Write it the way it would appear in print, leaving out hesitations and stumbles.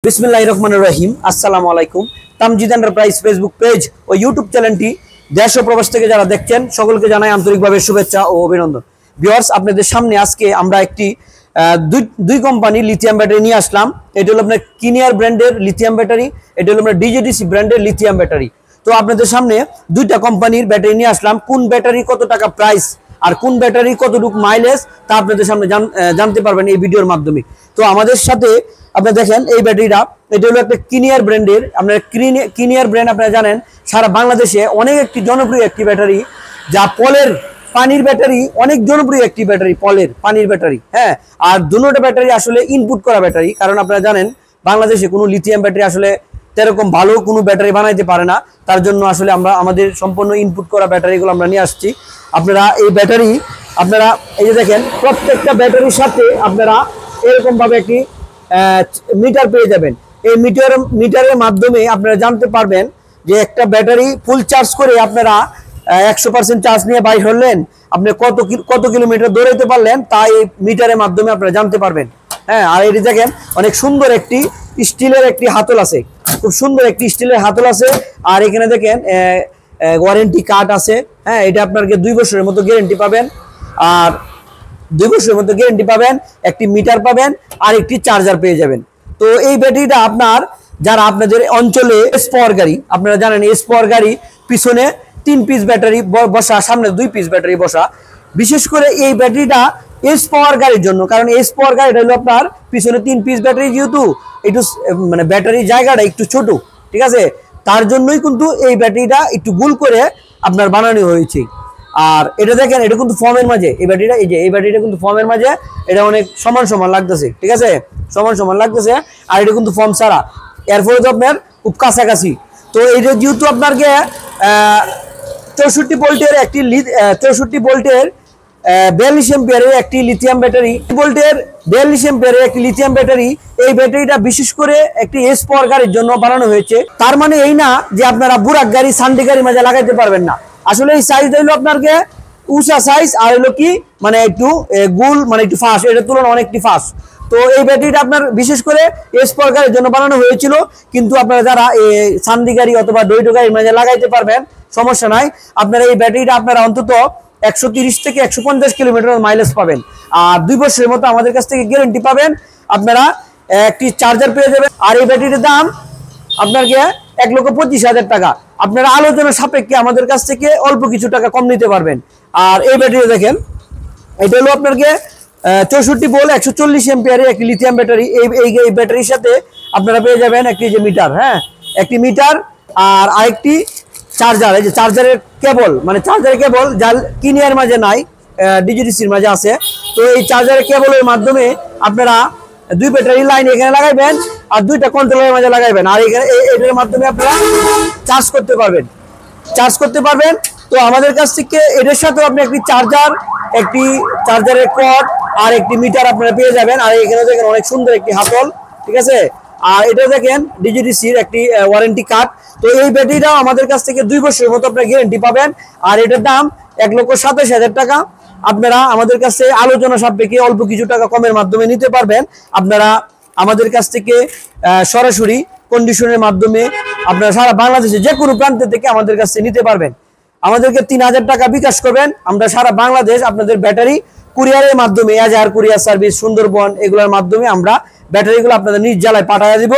বিসমিল্লাহির রহমানির রহিম। আসসালামু আলাইকুম। তামজিদ এন্টারপ্রাইজ ফেসবুক পেজ ও ইউটিউব চ্যানেলটি দেশ ও প্রবাস থেকে যারা দেখছেন সকলকে জানাই আন্তরিকভাবে শুভেচ্ছা ও অভিনন্দন। ভিউয়ার্স, আপনাদের সামনে আজকে আমরা একটি দুই কোম্পানি লিথিয়াম ব্যাটারি নিয়ে আসলাম। এটা হলো আপনার কিনিয়ার ব্র্যান্ডের লিথিয়াম ব্যাটারি, এটা হলো আপনার ডিজেডিসি ব্র্যান্ডের লিথিয়াম ব্যাটারি। তো আপনাদের সামনে দুইটা কোম্পানির ব্যাটারি নিয়ে আসলাম। কোন ব্যাটারি কত টাকা প্রাইস আর কোন ব্যাটারি কতটুকু মাইলেজ তা আপনাদের সামনে জানতে পারবেন এই ভিডিওর মাধ্যমে। তো আমাদের সাথে আপনারা দেখেন এই ব্যাটারিটা, এটা হলো একটা কিনিয়ার ব্র্যান্ডের। আপনারা কিনিয়ার ব্র্যান্ড আপনারা জানেন সারা বাংলাদেশে অনেক একটি জনপ্রিয় একটি ব্যাটারি, যা পলের পানির ব্যাটারি, অনেক জনপ্রিয় একটি ব্যাটারি, পলের পানির ব্যাটারি। হ্যাঁ, আর দুটোটা ব্যাটারি আসলে ইনপুট করা ব্যাটারি, কারণ আপনারা জানেন বাংলাদেশে কোনো লিথিয়াম ব্যাটারি আসলে সেরকম ভালো কোনো ব্যাটারি বানাইতে পারে না। তার জন্য আসলে আমরা আমাদের সম্পূর্ণ ইনপুট করা ব্যাটারিগুলো আমরা নিয়ে আসছি। আপনারা এই ব্যাটারি আপনারা এই যে দেখেন, প্রত্যেকটা ব্যাটারির সাথে আপনারা এরকমভাবে একটি মিটার পেয়ে যাবেন। এই মিটারের মাধ্যমে আপনারা জানতে পারবেন যে একটা ব্যাটারি ফুল চার্জ করে আপনারা 100% চার্জ নিয়ে বাইর হলেন, আপনি কত কিলোমিটার দৌড়াইতে পারলেন তা এই মিটারের মাধ্যমে আপনারা জানতে পারবেন। হ্যাঁ, আর এটি দেখেন অনেক সুন্দর একটি স্টিলের একটি হাতল আছে, খুব সুন্দর একটি স্টিলের হাতল আছে। আর এখানে দেখেন ওয়ারেন্টি কার্ড আছে। হ্যাঁ, এটা আপনাকে 2 বছরের মতো গ্যারেন্টি পাবেন। আর 2 বছরের মতো গ্যারেন্টি পাবেন, একটি মিটার পাবেন আর একটি চার্জার পেয়ে যাবেন। তো এই ব্যাটারিটা আপনার যারা আপনাদের অঞ্চলে স্পর গাড়ি, আপনারা জানেন স্পর গাড়ি পিছনে 3 পিস ব্যাটারি বসা, সামনে 2 পিস ব্যাটারি বসা। বিশেষ করে এই ব্যাটারিটা এস পাওয়ার গাড়ির জন্য, কারণ এস পাওয়ার গাড়িটা হলো আপনার পিছনে 3 পিস ব্যাটারি, যেহেতু একটু মানে ব্যাটারির জায়গাটা একটু ছোট, ঠিক আছে, তার জন্যই কিন্তু এই ব্যাটারিটা একটু গোল করে আপনার বানানো হয়েছে। আর এটা দেখেন, এটা কিন্তু ফর্মের মাঝে এই ব্যাটারিটা, এই ব্যাটারিটা কিন্তু ফর্মের মাঝে, এটা অনেক সমান সমান লাগতেছে, ঠিক আছে, সমান সমান লাগতেছে। আর এটা কিন্তু ফর্ম ছাড়া, এরপরে তো আপনার খুব কাছাকাছি। তো এইটা যেহেতু আপনাকে 64 ভোল্টের একটি 64 ভোল্টের 42 এম্পিয়ারের একটি লিথিয়াম ব্যাটারি, ভোল্টের 42 এম্পিয়ারের একটি লিথিয়াম ব্যাটারি, এই ব্যাটারিটা বিশেষ করে একটি এস পাওয়ার গাড়ির জন্য বানানো হয়েছে। তার মানে এই না যে আপনারা বুরাক গাড়ি, সান্ডি গাড়ির মাঝে লাগাইতে পারবেন না। আসলে এই সাইজটা হলো আপনাকে উঁচা সাইজ, আর হলো কি মানে একটু গোল, মানে একটু ফাস্ট, এটার তুলনায় অনেকটি ফাস্ট। তো এই ব্যাটারিটা আপনার বিশেষ করে এস পাওয়ার গাড়ির জন্য বানানো হয়েছিল। কিন্তু আপনারা যারা সান্ডি গাড়ি অথবা ডইটো গাড়ির মাঝে লাগাইতে পারবেন, সমস্যা নাই। আপনারা এই ব্যাটারিটা আপনারা অন্তত 130 থেকে 150 কিলোমিটার মাইলেজ পাবেন। আর 2 বছরের মতো আমাদের কাছ থেকে গ্যারেন্টি পাবেন। আপনারা একটি চার্জার পেয়ে যাবেন। আর এই ব্যাটারির দাম আপনাকে 1,25,000 টাকা। আপনারা আলোচনা সাপেক্ষে আমাদের কাছ থেকে অল্প কিছু টাকা কম নিতে পারবেন। আর এই ব্যাটারি দেখেন, এটা হলো আপনাকে 64 ভোল্ট 140 এম্পিয়ারের একটি লিথিয়াম ব্যাটারি। এই ব্যাটারির সাথে আপনারা পেয়ে যাবেন একটি যে মিটার, হ্যাঁ, একটি মিটার আর আরেকটি চার্জার। এই যে চার্জারের কেবল, মানে চার্জারের কেবল যা কিনিয়ার মাঝে নাই, ডিজিডিসির মাঝে আছে। তো এই চার্জারের কেবলের মাধ্যমে আপনারা 2 ব্যাটারি লাইন এখানে লাগাইবেন আর 2টা কন্ট্রোলারের মাঝে লাগাইবেন। আর এখানে এটার মাধ্যমে আপনারা চার্জ করতে পারবেন। তো আমাদের কাছ থেকে এটার সাথেও আপনি একটি চার্জার, একটি চার্জারের কর্ড আর একটি মিটার আপনারা পেয়ে যাবেন। আর এখানে দেখেন অনেক সুন্দর একটি হাতল, ঠিক আছে। আর এটা দেখেন ডিজিডিসির একটি ওয়ারেন্টি কার্ড। তো এই ব্যাটারিটাও আমাদের কাছ থেকে 2 বছরের মতো আপনারা গ্যারেন্টি পাবেন। আর এটার দাম 1,27,000 টাকা। আপনারা আমাদের কাছে আলোচনা সাপেক্ষে অল্প কিছু টাকা কমের মাধ্যমে নিতে পারবেন। আপনারা আমাদের কাছ থেকে সরাসরি কন্ডিশনের মাধ্যমে আপনারা সারা বাংলাদেশে যে কোনো প্রান্ত থেকে আমাদের কাছে নিতে পারবেন। আমাদেরকে 3,000 টাকা বিকাশ করবেন। আমরা সারা বাংলাদেশ আপনাদের ব্যাটারি কুরিয়ারের মাধ্যমে, এজাহার কুরিয়ার সার্ভিস, সুন্দরবন, এগুলোর মাধ্যমে আমরা ব্যাটারিগুলো আপনাদের নিজ জেলায় পাঠিয়ে দিব।